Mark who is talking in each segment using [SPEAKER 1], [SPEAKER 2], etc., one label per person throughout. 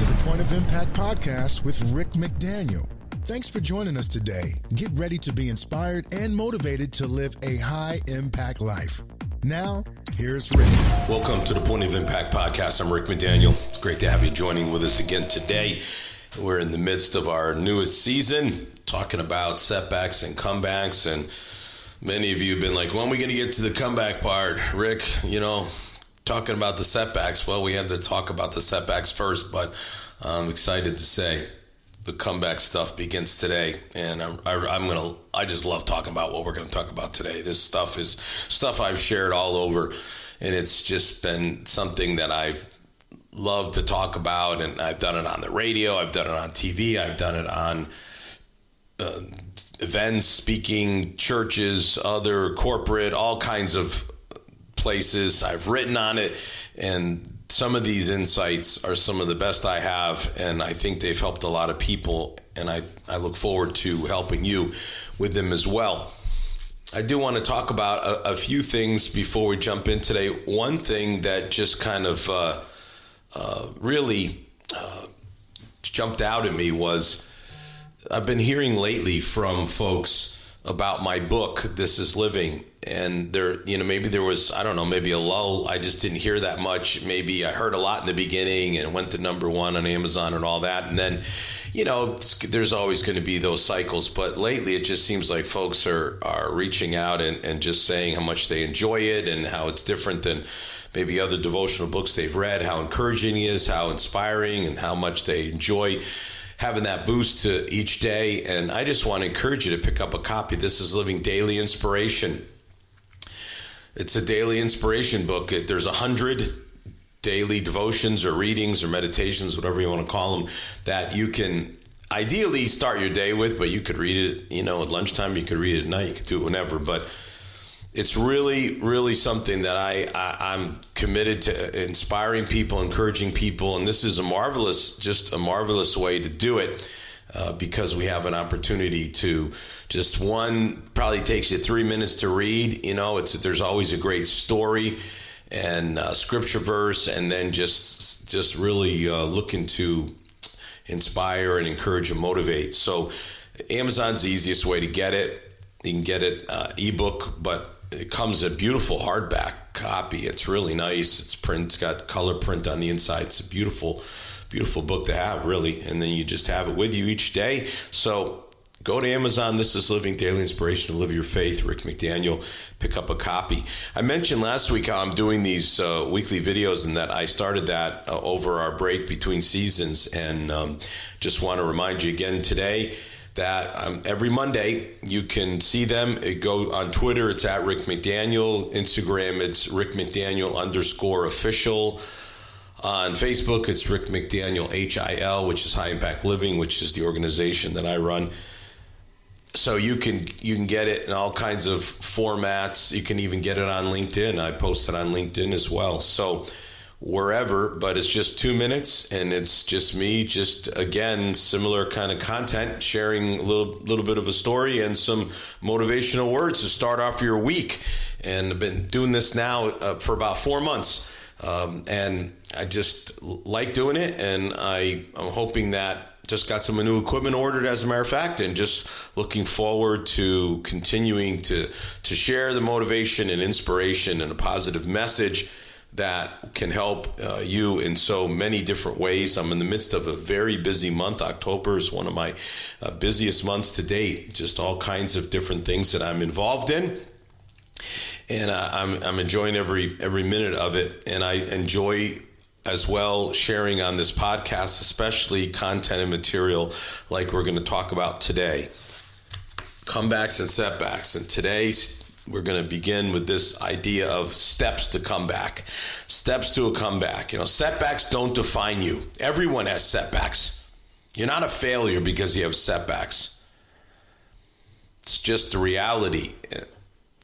[SPEAKER 1] to the Point of Impact podcast with Rick McDaniel. Thanks for joining us today. Get ready to be inspired and motivated to live a high-impact life. Now, here's Rick.
[SPEAKER 2] Welcome to the Point of Impact podcast. I'm Rick McDaniel. It's great to have you joining with us again today. We're in the midst of our newest season, talking about setbacks and comebacks, and many of you have been like, when are we going to get to the comeback part? Rick, talking about the setbacks. Well, we had to talk about the setbacks first, but I'm excited to say the comeback stuff begins today, and I just love talking about what we're going to talk about today. This stuff is stuff I've shared all over, and it's just been something that I've loved to talk about, and I've done it on the radio, I've done it on TV, I've done it on events, speaking, churches, other corporate, all kinds of places. I've written on it, and some of these insights are some of the best I have, and I think they've helped a lot of people, and I look forward to helping you with them as well. I do want to talk about a few things before we jump in today. One thing that just kind of really jumped out at me was I've been hearing lately from folks about my book, This Is Living, and maybe there was, maybe a lull. I just didn't hear that much. Maybe I heard a lot in the beginning and went to number one on Amazon and all that. And then, there's always going to be those cycles. But lately, it just seems like folks are reaching out and just saying how much they enjoy it and how it's different than maybe other devotional books they've read, how encouraging it is, how inspiring, and how much they enjoy having that boost to each day. And I just want to encourage you to pick up a copy. This is Living Daily Inspiration. It's a daily inspiration book. There's 100 daily devotions or readings or meditations, whatever you want to call them, that you can ideally start your day with, but you could read it, at lunchtime, you could read it at night, you could do it whenever. But it's really, really something that I'm committed to inspiring people, encouraging people. And this is a marvelous way to do it because we have an opportunity to just probably takes you 3 minutes to read. There's always a great story and scripture verse, and then just really looking to inspire and encourage and motivate. So Amazon's the easiest way to get it. You can get it ebook, but it comes a beautiful hardback copy. It's really nice. It's got color print on the inside. It's a beautiful, beautiful book to have, really. And then you just have it with you each day. So go to Amazon. This is Living Daily Inspiration to Live Your Faith. Rick McDaniel. Pick up a copy. I mentioned last week how I'm doing these weekly videos, and that I started that over our break between seasons. And just want to remind you again today that every Monday you can see them. Go on Twitter, it's at Rick McDaniel. Instagram, it's Rick McDaniel _official. On Facebook, it's Rick McDaniel HIL, which is High Impact Living, which is the organization that I run. So you can get it in all kinds of formats. You can even get it on LinkedIn. I post it on LinkedIn as well. So wherever, but it's just 2 minutes, and it's just me, again, similar kind of content, sharing a little bit of a story and some motivational words to start off your week. And I've been doing this now for about 4 months, and I just like doing it, and I'm hoping that just got some new equipment ordered, as a matter of fact, and just looking forward to continuing to share the motivation and inspiration and a positive message that can help you in so many different ways. I'm in the midst of a very busy month. October is one of my busiest months to date. Just all kinds of different things that I'm involved in, and I'm enjoying every minute of it. And I enjoy as well sharing on this podcast, especially content and material like we're going to talk about today, comebacks and setbacks. And today we're going to begin with this idea of steps to comeback. Steps to a comeback. Setbacks don't define you. Everyone has setbacks. You're not a failure because you have setbacks. It's just the reality.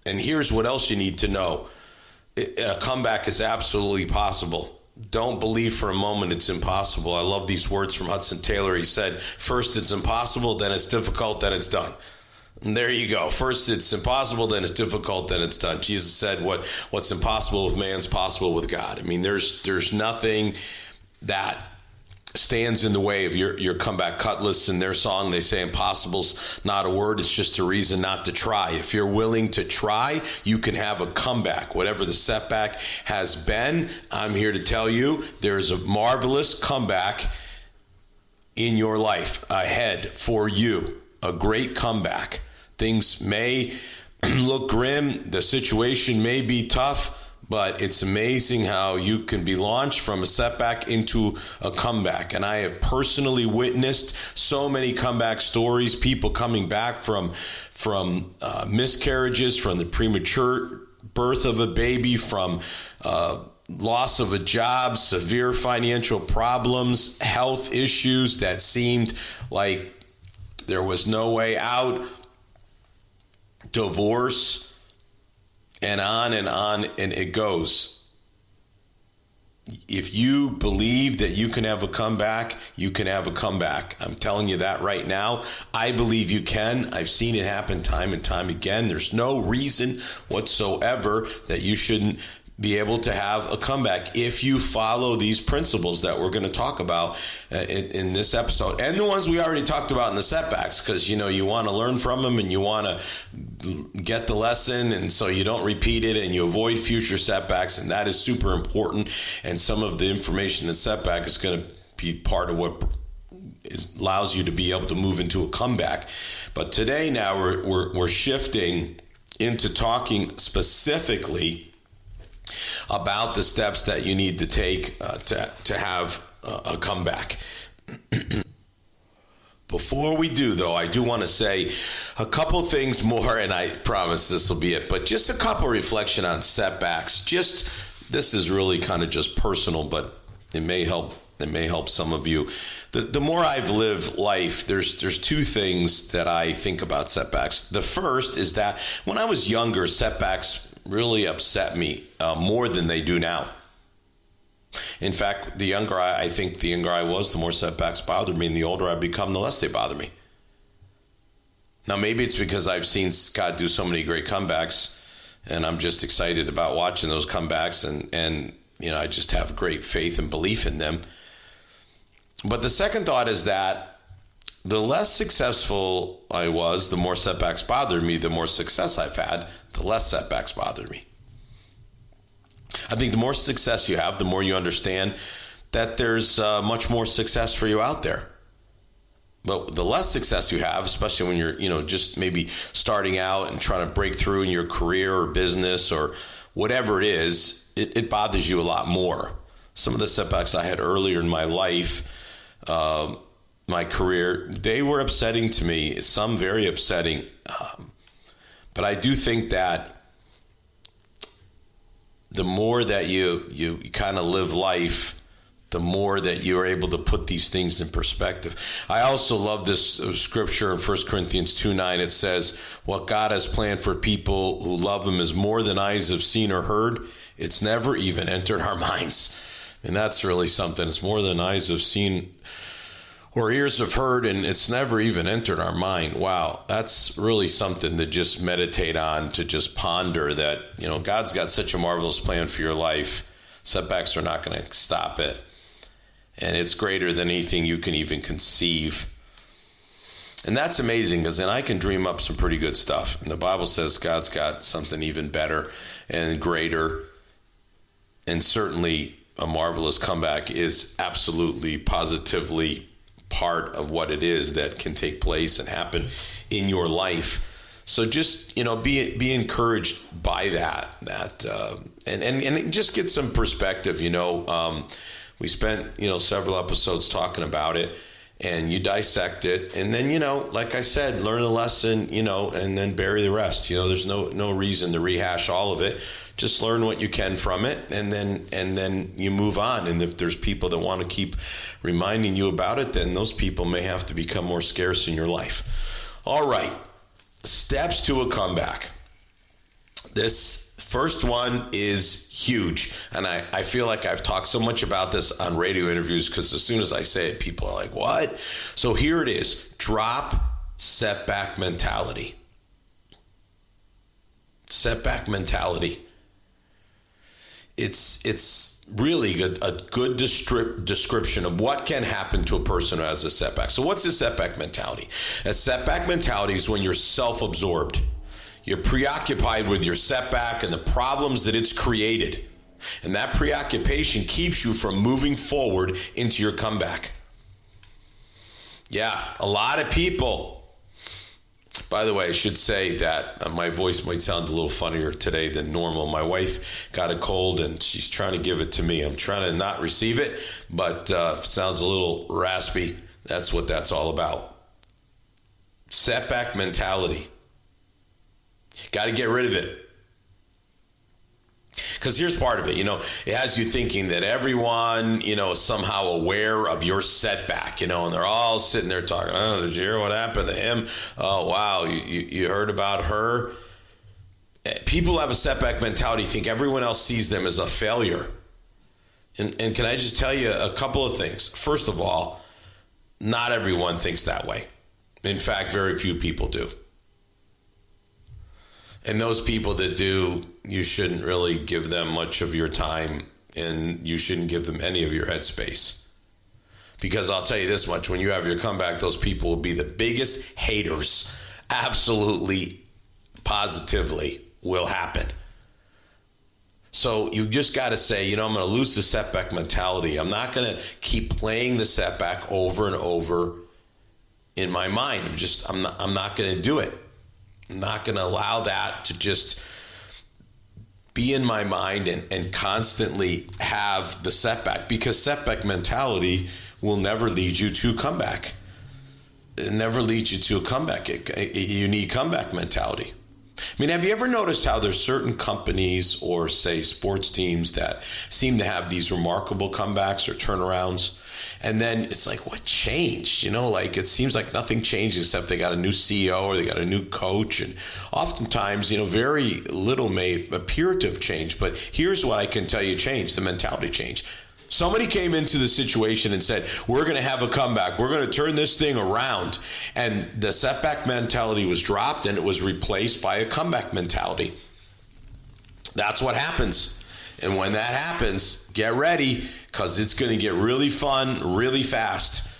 [SPEAKER 2] And here's what else you need to know. A comeback is absolutely possible. Don't believe for a moment it's impossible. I love these words from Hudson Taylor. He said, first it's impossible, then it's difficult, then it's done. And there you go. First it's impossible, then it's difficult, then it's done. Jesus said what's impossible with man's possible with God. I mean, there's nothing that stands in the way of your comeback. Cutlass, in their song, they say impossible's not a word, it's just a reason not to try. If you're willing to try, you can have a comeback. Whatever the setback has been, I'm here to tell you there's a marvelous comeback in your life ahead for you. A great comeback. Things may look grim, the situation may be tough, but it's amazing how you can be launched from a setback into a comeback. And I have personally witnessed so many comeback stories, people coming back from miscarriages, from the premature birth of a baby, from loss of a job, severe financial problems, health issues that seemed like there was no way out, divorce, and on and it goes. If you believe that you can have a comeback, you can have a comeback. I'm telling you that right now. I believe you can. I've seen it happen time and time again. There's no reason whatsoever that you shouldn't be able to have a comeback if you follow these principles that we're going to talk about in this episode, and the ones we already talked about in the setbacks, because you want to learn from them and you want to get the lesson, and so you don't repeat it and you avoid future setbacks, and that is super important. And some of the information in the setback is going to be part of what allows you to be able to move into a comeback. But today, now we're shifting into talking specifically about the steps that you need to take to have a comeback. Before we do, though, I do want to say a couple things more, and I promise this will be it, but just a couple reflection on setbacks. This is really kind of just personal, but it may help some of you. The more I've lived life, there's two things that I think about setbacks. The first is that when I was younger, setbacks really upset me more than they do now. In fact, the younger I was, the more setbacks bothered me, and the older I become, the less they bother me. Now, maybe it's because I've seen God do so many great comebacks, and I'm just excited about watching those comebacks, and I just have great faith and belief in them. But the second thought is that the less successful I was, the more setbacks bothered me. The more success I've had, the less setbacks bother me. I think the more success you have, the more you understand that there's much more success for you out there. But the less success you have, especially when you're, just maybe starting out and trying to break through in your career or business or whatever it is, it bothers you a lot more. Some of the setbacks I had earlier in my life, my career, they were upsetting to me, some very upsetting. But I do think that the more that you kind of live life, the more that you are able to put these things in perspective. I also love this scripture in 1 Corinthians 2:9. It says, what God has planned for people who love him is more than eyes have seen or heard. It's never even entered our minds. And that's really something. It's more than eyes have seen or ears have heard, and it's never even entered our mind. Wow, that's really something to just meditate on, to just ponder that, God's got such a marvelous plan for your life. Setbacks are not going to stop it. And it's greater than anything you can even conceive. And that's amazing, because then I can dream up some pretty good stuff. And the Bible says God's got something even better and greater. And certainly a marvelous comeback is absolutely, positively part of what it is that can take place and happen in your life. So just, be encouraged by that, and just get some perspective. We spent, several episodes talking about it, and you dissect it, and then, like I said, learn a lesson, and then bury the rest. There's no reason to rehash all of it. Just learn what you can from it, and then you move on. And if there's people that want to keep reminding you about it, then those people may have to become more scarce in your life. All right, steps to a comeback. This first one is huge, and I feel like I've talked so much about this on radio interviews, because as soon as I say it, people are like, what? So here it is. Drop setback mentality. Setback mentality. It's really a good description of what can happen to a person who has a setback. So what's a setback mentality? A setback mentality is when you're self-absorbed. You're preoccupied with your setback and the problems that it's created. And that preoccupation keeps you from moving forward into your comeback. Yeah, a lot of people. By the way, I should say that my voice might sound a little funnier today than normal. My wife got a cold and she's trying to give it to me. I'm trying to not receive it, but sounds a little raspy. That's what that's all about. Setback mentality. Got to get rid of it. Because here's part of it, it has you thinking that everyone, is somehow aware of your setback, and they're all sitting there talking, oh, did you hear what happened to him? Oh, wow, you heard about her? People have a setback mentality, think everyone else sees them as a failure. And can I just tell you a couple of things? First of all, not everyone thinks that way. In fact, very few people do. And those people that do, you shouldn't really give them much of your time, and you shouldn't give them any of your headspace. Because I'll tell you this much, when you have your comeback, those people will be the biggest haters. Absolutely, positively will happen. So you just got to say, I'm going to lose the setback mentality. I'm not going to keep playing the setback over and over in my mind. I'm not going to do it. I'm not going to allow that to just be in my mind and constantly have the setback, because setback mentality will never lead you to comeback. It never leads you to a comeback. You need comeback mentality. I mean, have you ever noticed how there's certain companies or, say, sports teams that seem to have these remarkable comebacks or turnarounds? And then it's like, what changed? It seems like nothing changed except they got a new CEO or they got a new coach. And oftentimes, very little may appear to have changed. But here's what I can tell you changed, the mentality changed. Somebody came into the situation and said, we're going to have a comeback. We're going to turn this thing around. And the setback mentality was dropped and it was replaced by a comeback mentality. That's what happens. And when that happens, get ready, because it's going to get really fun really fast.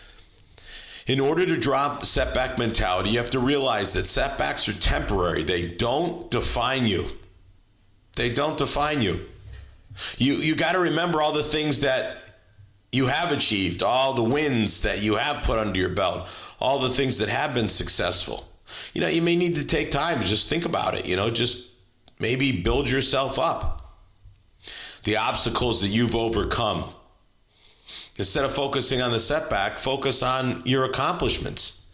[SPEAKER 2] In order to drop setback mentality, you have to realize that setbacks are temporary. They don't define you. They don't define you. You got to remember all the things that you have achieved, all the wins that you have put under your belt, all the things that have been successful. You may need to take time and just think about it, just maybe build yourself up. The obstacles that you've overcome. Instead of focusing on the setback, focus on your accomplishments.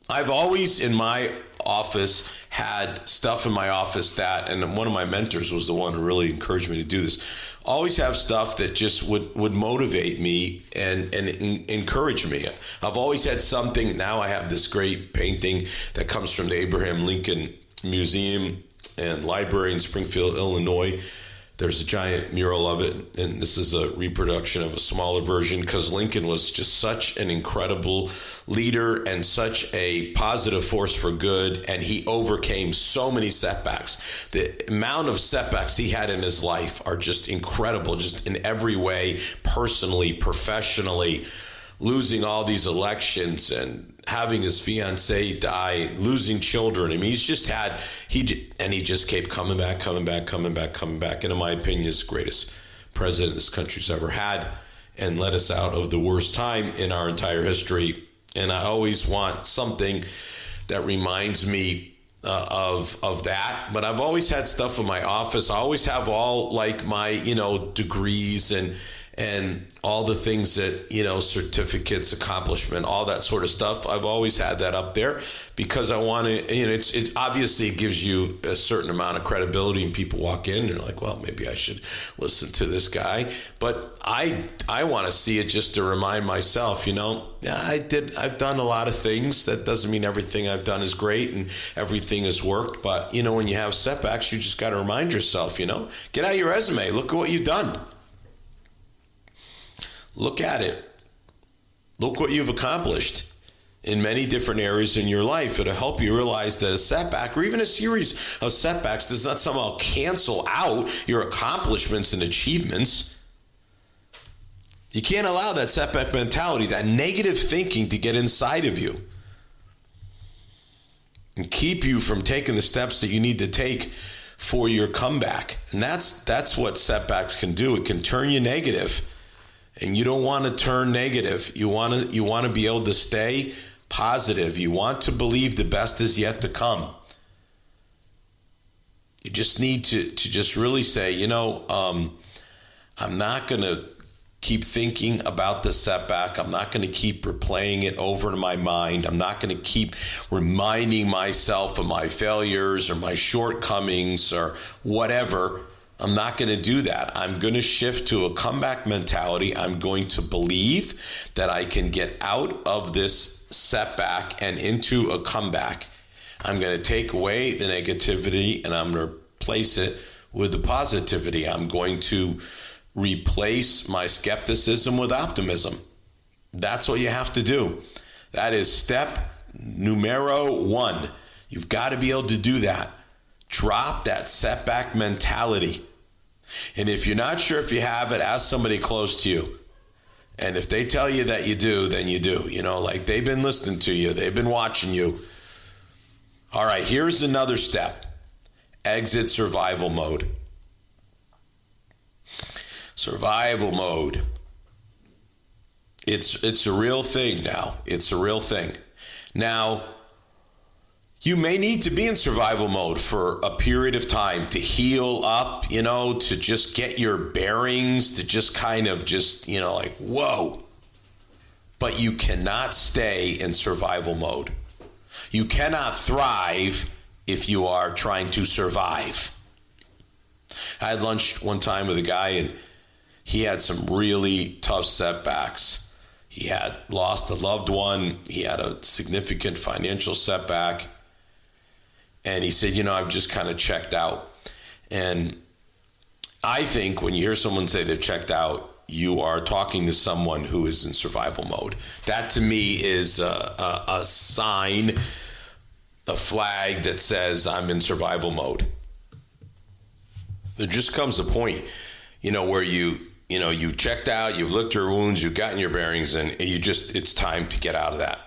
[SPEAKER 2] I've always in my office had stuff in my office that, and one of my mentors was the one who really encouraged me to do this, always have stuff that just would motivate me and encourage me. I've always had something. Now I have this great painting that comes from the Abraham Lincoln Museum and Library in Springfield, Illinois. There's a giant mural of it, and this is a reproduction of a smaller version, because Lincoln was just such an incredible leader and such a positive force for good, and he overcame so many setbacks. The amount of setbacks he had in his life are just incredible, just in every way, personally, professionally, losing all these elections and having his fiancée die, losing children. I mean, he just kept coming back. And in my opinion, he's the greatest president this country's ever had, and led us out of the worst time in our entire history. And I always want something that reminds me of that. But I've always had stuff in my office. I always have all my, degrees and all the things that, certificates, accomplishment, all that sort of stuff. I've always had that up there because I want to, it obviously gives you a certain amount of credibility, and people walk in and they're like, well, maybe I should listen to this guy. But I want to see it just to remind myself, I've done a lot of things. That doesn't mean everything I've done is great and everything has worked. But, when you have setbacks, you just got to remind yourself, get out your resume. Look at what you've done. Look at it. Look what you've accomplished. in many different areas in your life. It'll help you realize that a setback or even a series of setbacks does not somehow cancel out your accomplishments and achievements. You can't allow that setback mentality, that negative thinking to get inside of you and keep you from taking the steps that you need to take for your comeback. And that's what setbacks can do. It can turn you negative. And you don't want to turn negative. You want to be able to stay positive. You want to believe the best is yet to come. You just need to just really say, I'm not going to keep thinking about the setback. I'm not going to keep replaying it over in my mind. I'm not going to keep reminding myself of my failures or my shortcomings or whatever. I'm not going to do that. I'm going to shift to a comeback mentality. I'm going to believe that I can get out of this setback and into a comeback. I'm going to take away the negativity and I'm going to replace it with the positivity. I'm going to replace my skepticism with optimism. That's what you have to do. That is step numero 1. You've got to be able to do that. Drop that setback mentality. And if you're not sure if you have it, ask somebody close to you. And if they tell you that you do, then you do. Like they've been listening to you. They've been watching you. All right, here's another step. Exit survival mode. Survival mode. It's a real thing now. It's a real thing. Now, you may need to be in survival mode for a period of time to heal up, to just get your bearings, to just kind of like, whoa. But you cannot stay in survival mode. You cannot thrive if you are trying to survive. I had lunch one time with a guy and he had some really tough setbacks. He had lost a loved one. He had a significant financial setback. And he said, I've just kind of checked out. And I think when you hear someone say they've checked out, you are talking to someone who is in survival mode. That to me is a sign, a flag that says I'm in survival mode. There just comes a point, where you checked out, you've licked your wounds, you've gotten your bearings, and it's time to get out of that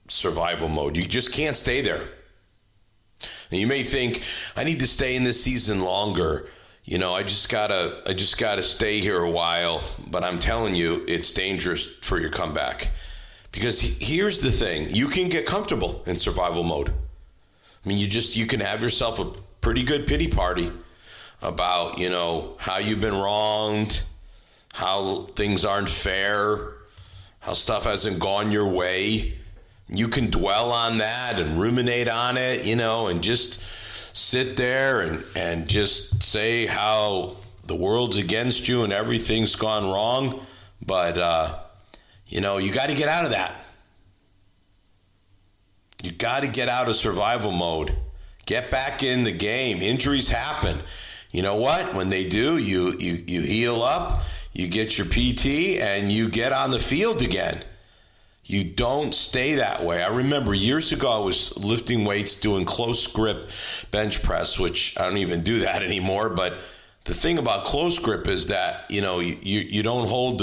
[SPEAKER 2] survival mode. You just can't stay there. And you may think, I need to stay in this season longer. I just gotta stay here a while. But I'm telling you, it's dangerous for your comeback. Because here's the thing, you can get comfortable in survival mode. I mean, you can have yourself a pretty good pity party about, how you've been wronged, how things aren't fair, how stuff hasn't gone your way. You can dwell on that and ruminate on it, and just sit there and just say how the world's against you and everything's gone wrong. But, you got to get out of that. You got to get out of survival mode. Get back in the game. Injuries happen. You know what? When they do, you heal up, you get your PT, and you get on the field again. You don't stay that way. I remember years ago, I was lifting weights, doing close grip bench press, which I don't even do that anymore. But the thing about close grip is that, you don't hold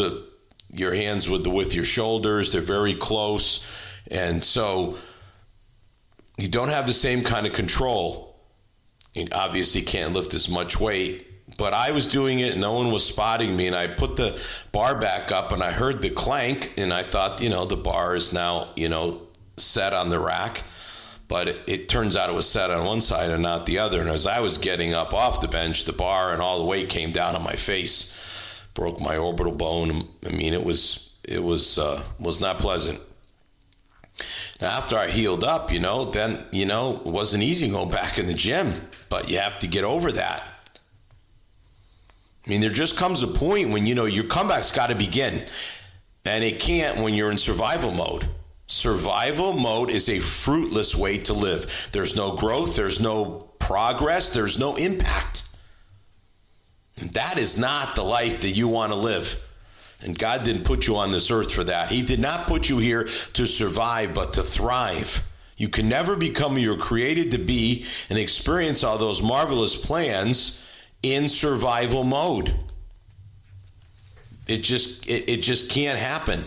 [SPEAKER 2] your hands with your shoulders. They're very close. And so you don't have the same kind of control. You obviously can't lift as much weight. But I was doing it and no one was spotting me, and I put the bar back up and I heard the clank and I thought, the bar is now, set on the rack. But it turns out it was set on one side and not the other. And as I was getting up off the bench, the bar and all the weight came down on my face, broke my orbital bone. I mean, it was not pleasant. Now, after I healed up, then, it wasn't easy going back in the gym, but you have to get over that. I mean, there just comes a point when, your comeback's got to begin. And it can't when you're in survival mode. Survival mode is a fruitless way to live. There's no growth. There's no progress. There's no impact. And that is not the life that you want to live. And God didn't put you on this earth for that. He did not put you here to survive, but to thrive. You can never become who you're created to be and experience all those marvelous plans in survival mode. It just can't happen.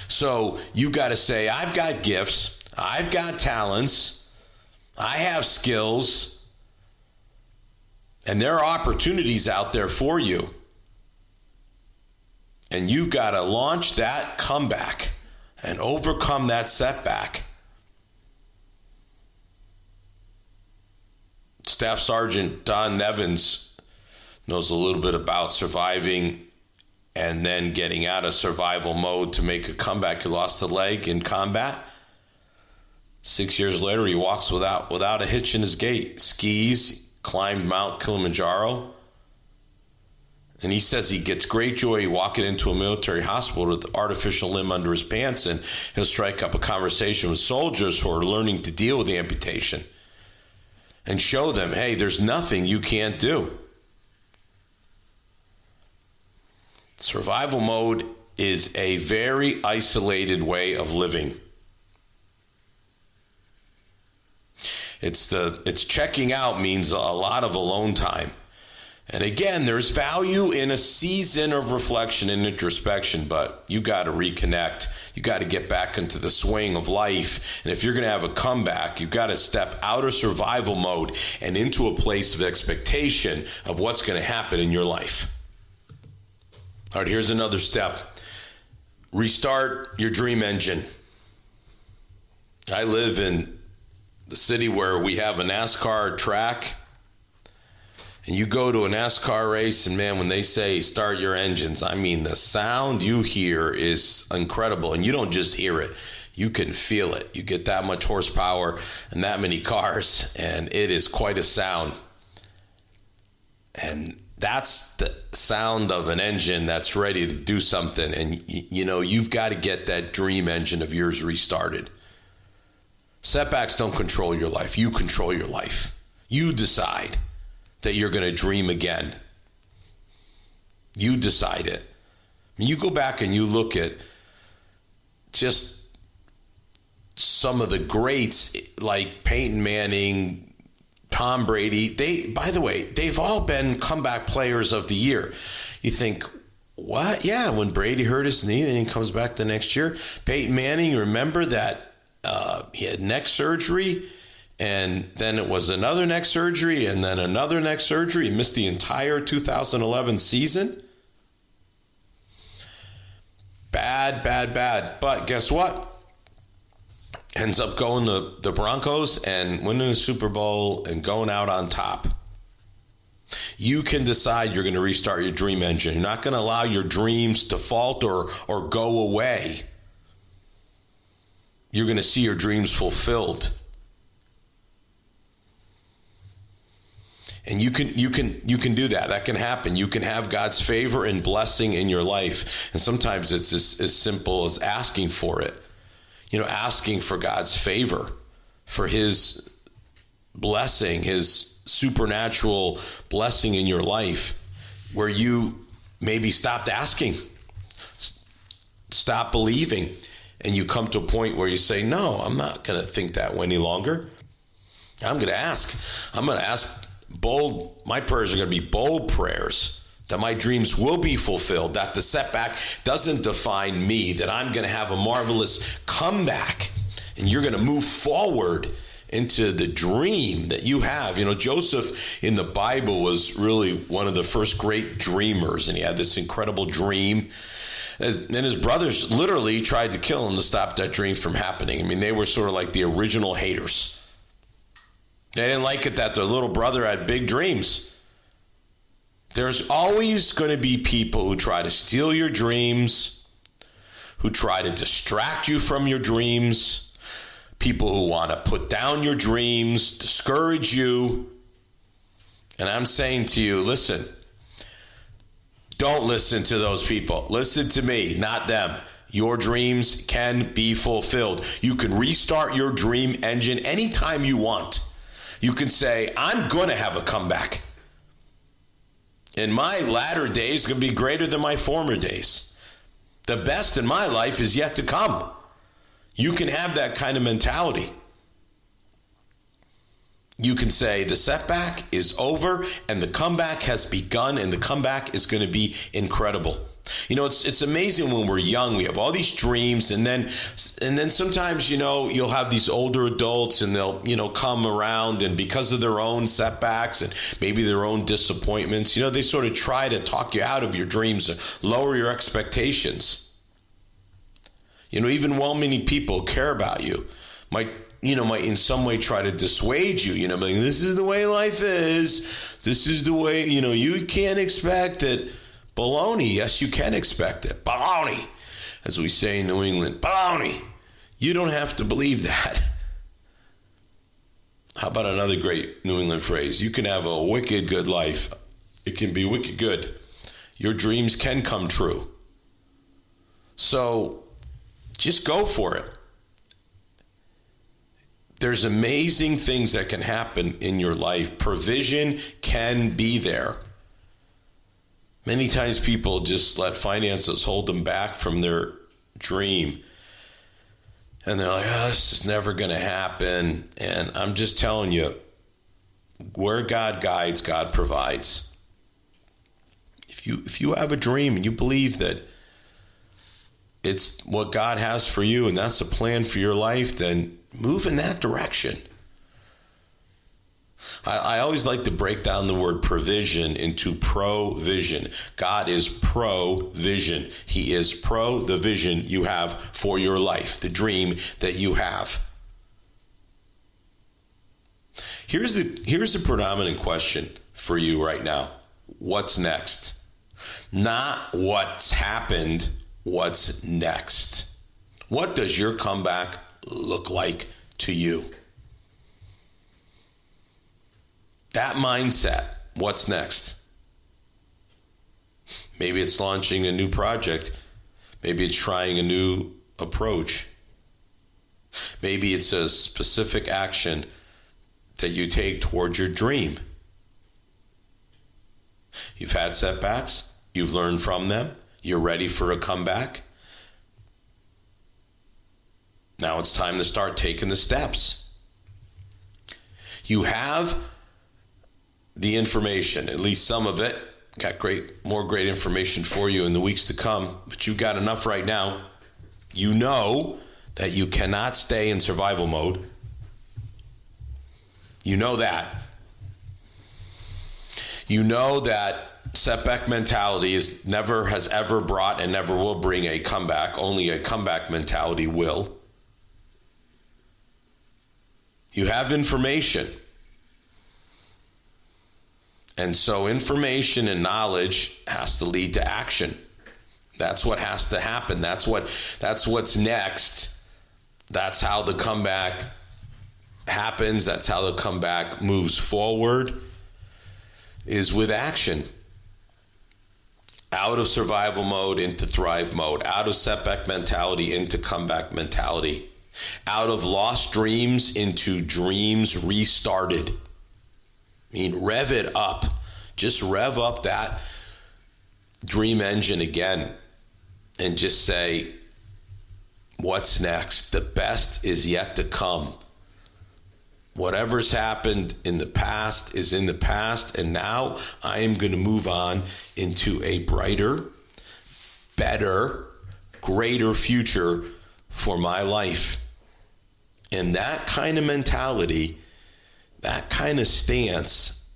[SPEAKER 2] So you got to say, I've got gifts, I've got talents, I have skills, and there are opportunities out there for you. And you got to launch that comeback and overcome that setback. Staff Sergeant Don Nevins knows a little bit about surviving and then getting out of survival mode to make a comeback. He lost a leg in combat. 6 years later, he walks without a hitch in his gait. Skis, climbed Mount Kilimanjaro. And he says he gets great joy walking into a military hospital with an artificial limb under his pants, and he'll strike up a conversation with soldiers who are learning to deal with the amputation and show them, hey, there's nothing you can't do. Survival mode is a very isolated way of living. It's checking out means a lot of alone time. And again, there's value in a season of reflection and introspection, but you got to reconnect. You got to get back into the swing of life. And if you're going to have a comeback, you got to step out of survival mode and into a place of expectation of what's going to happen in your life. All right, here's another step. Restart your dream engine. I live in the city where we have a NASCAR track. And you go to a NASCAR race, and man, when they say start your engines, I mean, the sound you hear is incredible. And you don't just hear it, you can feel it. You get that much horsepower and that many cars, and it is quite a sound. And that's the sound of an engine that's ready to do something. And, you know, you've got to get that dream engine of yours restarted. Setbacks don't control your life. You control your life. You decide that you're going to dream again. You decide it. You go back and you look at just some of the greats like Peyton Manning, Tom Brady. By the way, they've all been comeback players of the year. You think, what? Yeah, when Brady hurt his knee, then he comes back the next year. Peyton Manning, remember that he had neck surgery, and then it was another neck surgery, and then another neck surgery. He missed the entire 2011 season. Bad. But guess what? Ends up going to the Broncos and winning a Super Bowl and going out on top. You can decide you're going to restart your dream engine. You're not going to allow your dreams to falter or go away. You're going to see your dreams fulfilled. And you can do that. That can happen. You can have God's favor and blessing in your life. And sometimes it's as simple as asking for it. You know, asking for God's favor, for his blessing, his supernatural blessing in your life, where you maybe stopped asking, stop believing, and you come to a point where you say, no, I'm not going to think that way any longer. I'm going to ask. I'm going to ask bold. My prayers are going to be bold prayers, that my dreams will be fulfilled, that the setback doesn't define me, that I'm going to have a marvelous comeback, and you're going to move forward into the dream that you have. You know, Joseph in the Bible was really one of the first great dreamers, and he had this incredible dream. And his brothers literally tried to kill him to stop that dream from happening. I mean, they were sort of like the original haters. They didn't like it that their little brother had big dreams. There's always going to be people who try to steal your dreams, who try to distract you from your dreams, people who want to put down your dreams, discourage you. And I'm saying to you, listen, don't listen to those people. Listen to me, not them. Your dreams can be fulfilled. You can restart your dream engine anytime you want. You can say, I'm going to have a comeback. And my latter days are going to be greater than my former days. The best in my life is yet to come. You can have that kind of mentality. You can say the setback is over and the comeback has begun, and the comeback is going to be incredible. You know, it's amazing when we're young. We have all these dreams, and then sometimes, you know, you'll have these older adults and they'll, you know, come around, and because of their own setbacks and maybe their own disappointments, you know, they sort of try to talk you out of your dreams, lower your expectations. You know, even well-meaning people care about you might in some way try to dissuade you, you know, like, this is the way life is. This is the way, you know, you can't expect it. Baloney. Yes, you can expect it. Baloney. As we say in New England, baloney. You don't have to believe that. How about another great New England phrase? You can have a wicked good life. It can be wicked good. Your dreams can come true. So just go for it. There's amazing things that can happen in your life. Provision can be there. Many times people just let finances hold them back from their dream. And they're like, oh, this is never going to happen. And I'm just telling you, where God guides, God provides. If you have a dream and you believe that it's what God has for you and that's a plan for your life, then move in that direction. I always like to break down the word provision into provision. God is provision. He is pro the vision you have for your life, the dream that you have. Here's the predominant question for you right now. What's next? Not what's happened, what's next? What does your comeback look like to you? That mindset, what's next? Maybe it's launching a new project. Maybe it's trying a new approach. Maybe it's a specific action that you take towards your dream. You've had setbacks. You've learned from them. You're ready for a comeback. Now it's time to start taking the steps. You have the information, at least some of it. Got more great information for you in the weeks to come, but you got enough right now. You know that you cannot stay in survival mode. You know that. You know that setback mentality has ever brought and never will bring a comeback. Only a comeback mentality will. You have information. And so information and knowledge has to lead to action. That's what has to happen. That's what's next. That's how the comeback happens. That's how the comeback moves forward, is with action. Out of survival mode into thrive mode. Out of setback mentality into comeback mentality. Out of lost dreams into dreams restarted. I mean, rev it up. Just rev up that dream engine again and just say, what's next? The best is yet to come. Whatever's happened in the past is in the past, and now I am going to move on into a brighter, better, greater future for my life. And that kind of mentality, that kind of stance,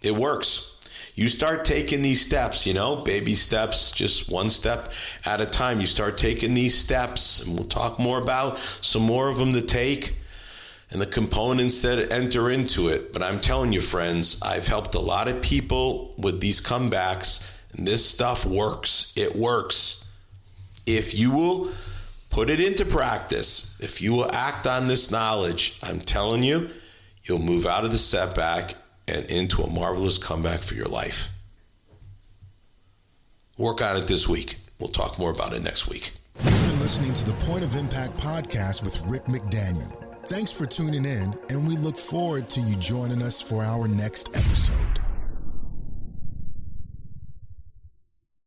[SPEAKER 2] it works. You start taking these steps, baby steps, just one step at a time. You start taking these steps, and we'll talk more about some more of them to take and the components that enter into it. But I'm telling you, friends, I've helped a lot of people with these comebacks, and this stuff works. It works. If you will put it into practice, if you will act on this knowledge, I'm telling you, you'll move out of the setback and into a marvelous comeback for your life. Work on it this week. We'll talk more about it next week.
[SPEAKER 1] You've been listening to the Point of Impact podcast with Rick McDaniel. Thanks for tuning in, and we look forward to you joining us for our next episode.